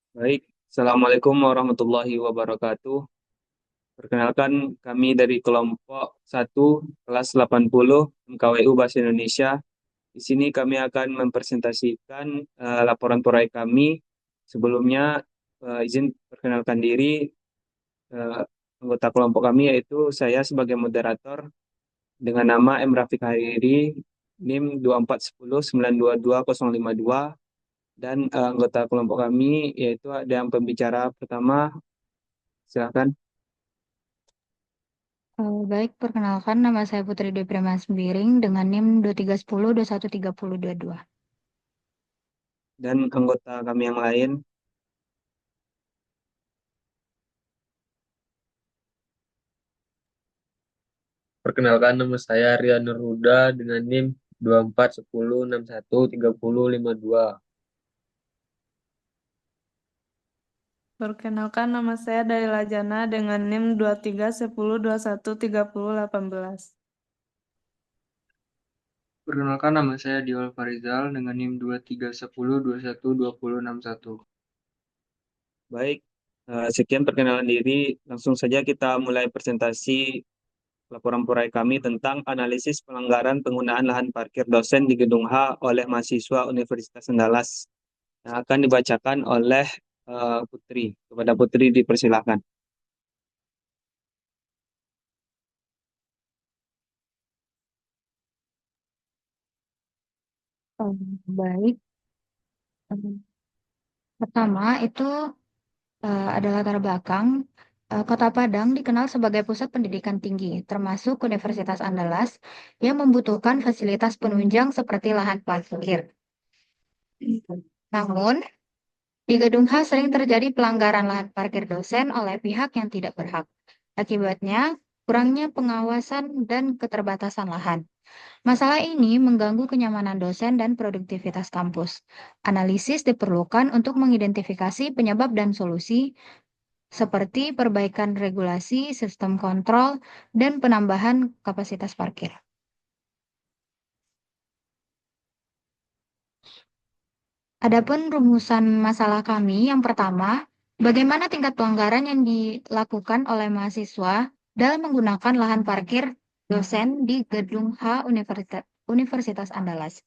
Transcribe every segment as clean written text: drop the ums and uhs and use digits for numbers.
Baik, Assalamualaikum warahmatullahi wabarakatuh. Perkenalkan, kami dari kelompok 1 kelas 80 MKWU Bahasa Indonesia. Di sini kami akan mempresentasikan laporan proyek kami. Sebelumnya, izin perkenalkan diri eh, anggota kelompok kami, yaitu saya sebagai moderator dengan nama M. Rafiq Hariri, NIM 2410922052, dan anggota kelompok kami yaitu ada yang pembicara pertama. Silakan. Baik, perkenalkan nama saya Putri Dwi Primas Sembiring dengan NIM 2310213022. Dan anggota kami yang lain. Perkenalkan, nama saya Rian Nurhuda dengan NIM 2410613052. Perkenalkan, nama saya Daila Jana dengan NIM 2310213018. Perkenalkan, nama saya Diol Farizal dengan NIM 2310212061. Baik, sekian perkenalan diri. Langsung saja kita mulai presentasi laporan proyek kami tentang analisis pelanggaran penggunaan lahan parkir dosen di Gedung H oleh mahasiswa Universitas Andalas. Yang akan dibacakan oleh Putri. Kepada Putri dipersilakan. Baik, pertama itu adalah latar belakang. Kota Padang dikenal sebagai pusat pendidikan tinggi, termasuk Universitas Andalas, yang membutuhkan fasilitas penunjang seperti lahan parkir. Namun, di Gedung H sering terjadi pelanggaran lahan parkir dosen oleh pihak yang tidak berhak. Akibatnya, kurangnya pengawasan dan keterbatasan lahan. Masalah ini mengganggu kenyamanan dosen dan produktivitas kampus. Analisis diperlukan untuk mengidentifikasi penyebab dan solusi, seperti perbaikan regulasi, sistem kontrol, dan penambahan kapasitas parkir. Adapun rumusan masalah kami, yang pertama, bagaimana tingkat pelanggaran yang dilakukan oleh mahasiswa dalam menggunakan lahan parkir dosen di Gedung H Universitas Andalas.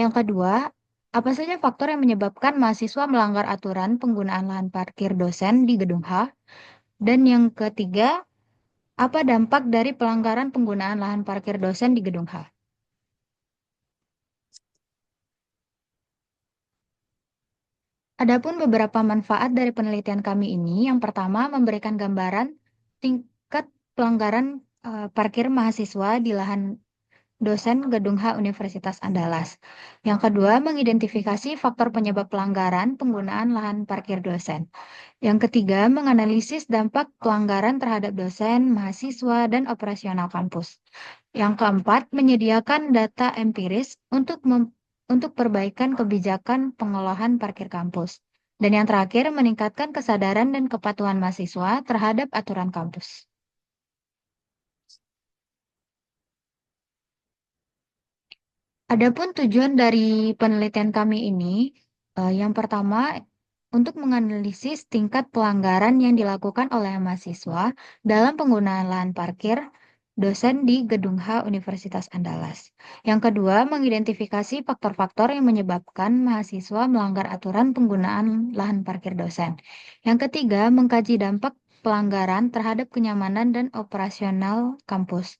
Yang kedua, apa saja faktor yang menyebabkan mahasiswa melanggar aturan penggunaan lahan parkir dosen di Gedung H? Dan yang ketiga, apa dampak dari pelanggaran penggunaan lahan parkir dosen di Gedung H? Adapun beberapa manfaat dari penelitian kami ini, yang pertama memberikan gambaran tingkat pelanggaran parkir mahasiswa di lahan dosen Gedung H Universitas Andalas. Yang kedua, mengidentifikasi faktor penyebab pelanggaran penggunaan lahan parkir dosen. Yang ketiga, menganalisis dampak pelanggaran terhadap dosen, mahasiswa, dan operasional kampus. Yang keempat, menyediakan data empiris untuk perbaikan kebijakan pengolahan parkir kampus. Dan yang terakhir, meningkatkan kesadaran dan kepatuhan mahasiswa terhadap aturan kampus. Adapun tujuan dari penelitian kami ini, yang pertama, untuk menganalisis tingkat pelanggaran yang dilakukan oleh mahasiswa dalam penggunaan lahan parkir dosen di Gedung H Universitas Andalas. Yang kedua, mengidentifikasi faktor-faktor yang menyebabkan mahasiswa melanggar aturan penggunaan lahan parkir dosen. Yang ketiga, mengkaji dampak pelanggaran terhadap kenyamanan dan operasional kampus.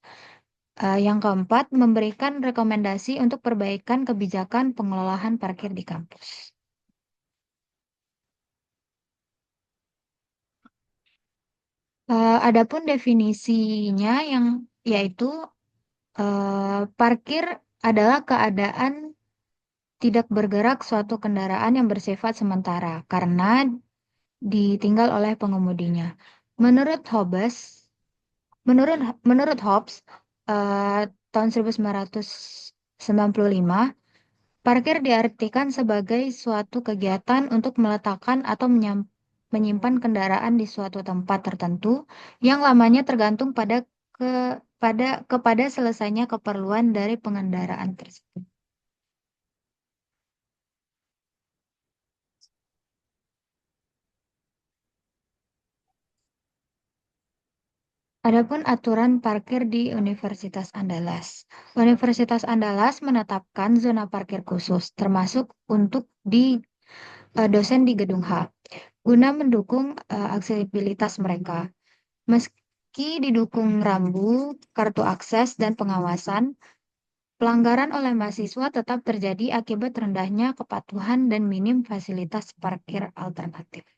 Yang keempat, memberikan rekomendasi untuk perbaikan kebijakan pengelolaan parkir di kampus. Adapun definisinya yang yaitu parkir adalah keadaan tidak bergerak suatu kendaraan yang bersifat sementara karena ditinggal oleh pengemudinya. Menurut Hobbes, menurut menurut Hobbes, tahun 1995, parkir diartikan sebagai suatu kegiatan untuk meletakkan atau menyimpan kendaraan di suatu tempat tertentu yang lamanya tergantung kepada selesainya keperluan dari pengendaraan tersebut. Adapun aturan parkir di Universitas Andalas. Universitas Andalas menetapkan zona parkir khusus, termasuk untuk dosen di Gedung H, guna mendukung aksesibilitas mereka. Meski didukung rambu, kartu akses, dan pengawasan, pelanggaran oleh mahasiswa tetap terjadi akibat rendahnya kepatuhan dan minim fasilitas parkir alternatif.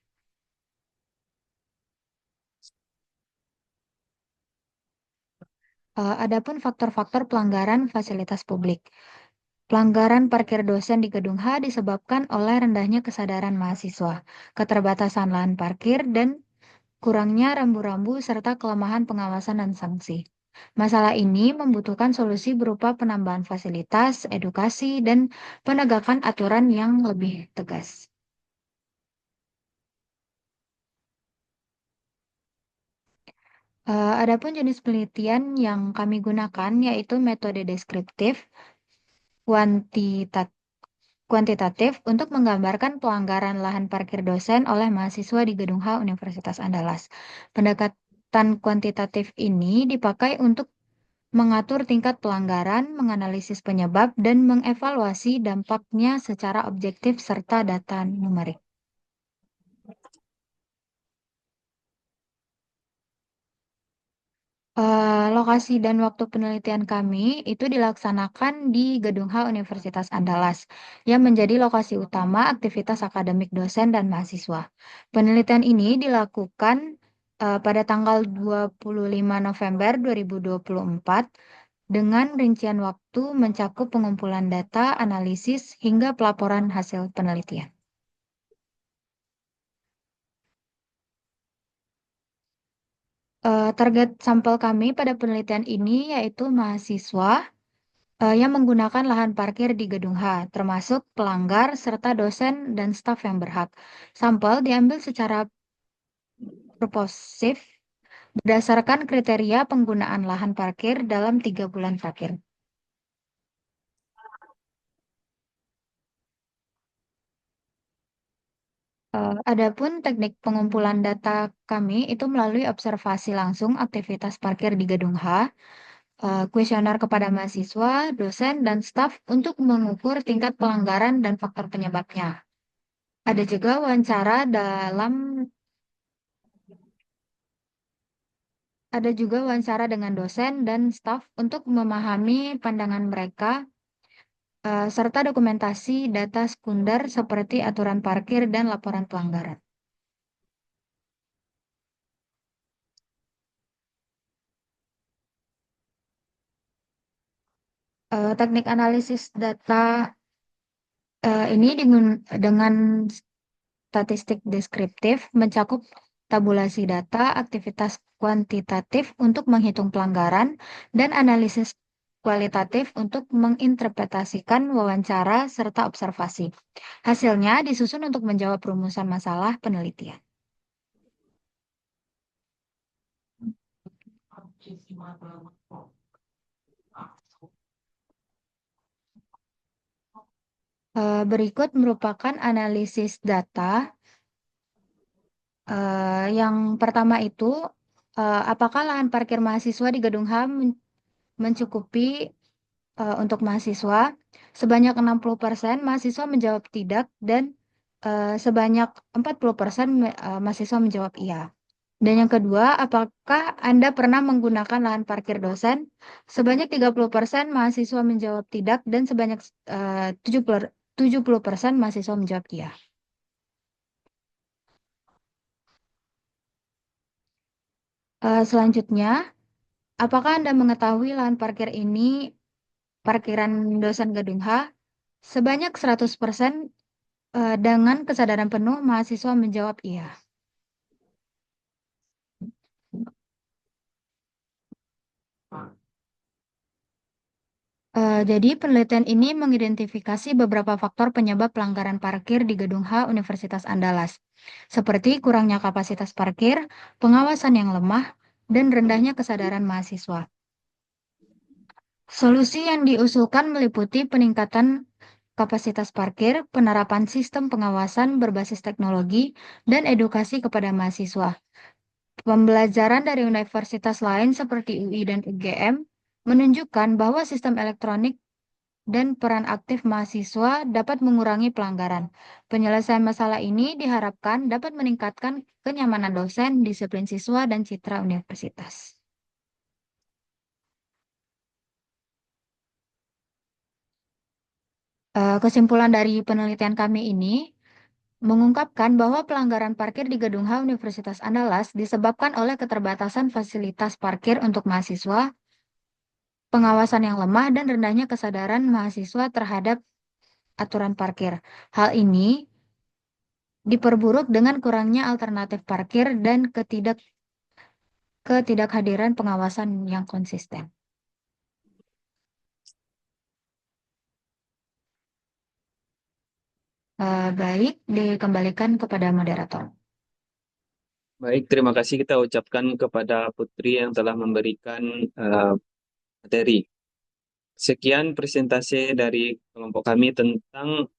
Adapun faktor-faktor pelanggaran fasilitas publik. Pelanggaran parkir dosen di Gedung H disebabkan oleh rendahnya kesadaran mahasiswa, keterbatasan lahan parkir, dan kurangnya rambu-rambu serta kelemahan pengawasan dan sanksi. Masalah ini membutuhkan solusi berupa penambahan fasilitas, edukasi, dan penegakan aturan yang lebih tegas. Adapun jenis penelitian yang kami gunakan yaitu metode deskriptif, kuantitatif untuk menggambarkan pelanggaran lahan parkir dosen oleh mahasiswa di Gedung H Universitas Andalas. Pendekatan kuantitatif ini dipakai untuk mengatur tingkat pelanggaran, menganalisis penyebab, dan mengevaluasi dampaknya secara objektif serta data numerik. Lokasi dan waktu penelitian kami itu dilaksanakan di Gedung H Universitas Andalas, yang menjadi lokasi utama aktivitas akademik dosen dan mahasiswa. Penelitian ini dilakukan pada tanggal 25 November 2024 dengan rincian waktu mencakup pengumpulan data, analisis, hingga pelaporan hasil penelitian. Target sampel kami pada penelitian ini yaitu mahasiswa yang menggunakan lahan parkir di Gedung H, termasuk pelanggar serta dosen dan staf yang berhak. Sampel diambil secara proportif berdasarkan kriteria penggunaan lahan parkir dalam 3 bulan terakhir. Adapun teknik pengumpulan data kami itu melalui observasi langsung aktivitas parkir di Gedung H, kuesioner kepada mahasiswa, dosen, dan staf untuk mengukur tingkat pelanggaran dan faktor penyebabnya. Ada juga wawancara dengan dosen dan staf untuk memahami pandangan mereka, serta dokumentasi data sekunder seperti aturan parkir dan laporan pelanggaran. Teknik analisis data ini dengan statistik deskriptif mencakup tabulasi data, aktivitas kuantitatif untuk menghitung pelanggaran, dan analisis kualitatif untuk menginterpretasikan wawancara serta observasi. Hasilnya disusun untuk menjawab rumusan masalah penelitian. Berikut merupakan analisis data. Yang pertama itu, apakah lahan parkir mahasiswa di Gedung H mencukupi untuk mahasiswa? Sebanyak 60% mahasiswa menjawab tidak dan sebanyak 40% mahasiswa menjawab iya. Dan yang kedua, apakah Anda pernah menggunakan lahan parkir dosen? Sebanyak 30% mahasiswa menjawab tidak dan sebanyak 70% mahasiswa menjawab iya. Selanjutnya, apakah Anda mengetahui lahan parkir ini parkiran dosen Gedung H? Sebanyak 100% dengan kesadaran penuh mahasiswa menjawab iya. Jadi penelitian ini mengidentifikasi beberapa faktor penyebab pelanggaran parkir di Gedung H Universitas Andalas, seperti kurangnya kapasitas parkir, pengawasan yang lemah, dan rendahnya kesadaran mahasiswa. Solusi yang diusulkan meliputi peningkatan kapasitas parkir, penerapan sistem pengawasan berbasis teknologi, dan edukasi kepada mahasiswa. Pembelajaran dari universitas lain seperti UI dan UGM menunjukkan bahwa sistem elektronik dan peran aktif mahasiswa dapat mengurangi pelanggaran. Penyelesaian masalah ini diharapkan dapat meningkatkan kenyamanan dosen, disiplin siswa, dan citra universitas. Kesimpulan dari penelitian kami ini mengungkapkan bahwa pelanggaran parkir di Gedung H Universitas Andalas disebabkan oleh keterbatasan fasilitas parkir untuk mahasiswa, pengawasan yang lemah, dan rendahnya kesadaran mahasiswa terhadap aturan parkir. Hal ini diperburuk dengan kurangnya alternatif parkir dan ketidakhadiran pengawasan yang konsisten. Baik, dikembalikan kepada moderator. Baik, terima kasih kita ucapkan kepada Putri yang telah memberikan materi. Sekian presentasi dari kelompok kami tentang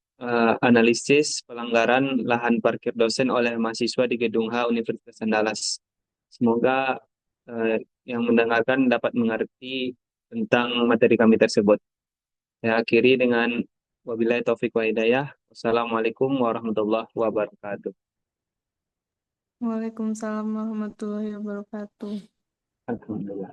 analisis pelanggaran lahan parkir dosen oleh mahasiswa di Gedung H Universitas Andalas. Semoga yang mendengarkan dapat mengerti tentang materi kami tersebut. Saya akhiri dengan wabillahi taufiq wa hidayah. Wassalamualaikum warahmatullahi wabarakatuh. Waalaikumsalam warahmatullahi wabarakatuh. Alhamdulillah.